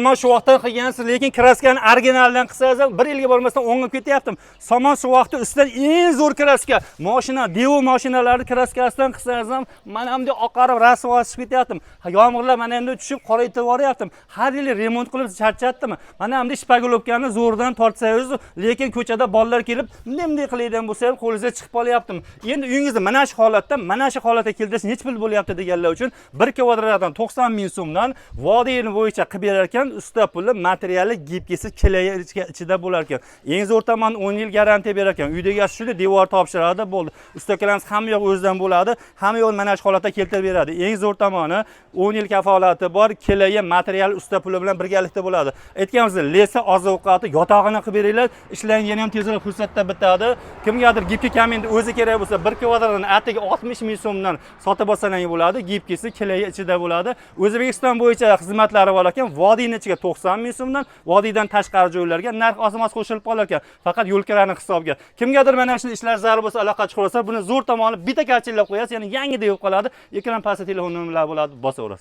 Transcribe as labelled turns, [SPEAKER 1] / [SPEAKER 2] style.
[SPEAKER 1] Somon shu vaqtdan qilgansiz, lekin kraskani originaldan qilsangiz 1 yilga bo'lmasdan o'ngib ketyaptim. Somon shu vaqtda ustidan eng zo'r kraska. Mashina, Devo mashinalarning kraskasidan qilsangiz ham mana bunday oqarib rasvo chiqib ketyaptim. Yomg'irlar mana endi tushib qoraytib boryaptim. Har yili remont qilib charchatdim. Mana bunday shpagulovkani zo'rdan tortsangiz, lekin ko'chada bolalar kelib, bunday qilaydigan bo'lsa ham qo'lingizga chiqib qolyaptim. Endi uyingizni mana shu holatga keltirish hech pul bo'lyapti deganlar uchun 1 kvadratdan 90 ming so'mdan vodiyni bo'yicha qilib berar ekan, usta puli, materiali, gibkisi kelaya ichida bo'lar ekan. Eng zo'r tomoni 10 yil garantiya berar ekan. Uydagi shuni devor topshiradi, bo'ldi. Ustakalarimiz hamma yoq o'zidan bo'ladi, hamma yoq mana shu holatda keltirib beradi. Eng zo'r tomoni 10 yil kafolati bor, kelaya material usta puli bilan birgalikda bo'ladi. Aytganimizdek, lesa oziq-ovqati yotog'ini qilib beringlar, ishlangani ham tezroq fursatda bitadi. Kimgadir gibki kaminda o'zi kerak bo'lsa 1 kvadratdan atiga 60 ming so'mdan sotib olsangiz bo'ladi. Gibkisi kelaya ichida bo'ladi. O'zbekiston bo'yicha xizmatlari bor ekan. Vodiyning ichiga 90 ming so'mdan, vodiydan tashqari joylarga narx oz-moz qo'shilib qolar ekan. Faqat yo'lkalarning hisobiga. Kimgadir mana shunday ishlar zarur bo'lsa, aloqa chiqib olsa, buni zo'r tomoni bitta karchilab qo'yasiz, ya'ni yangi deb qoladi. Ekran pastda telefon nomerlari bo'ladi, bosaverasiz.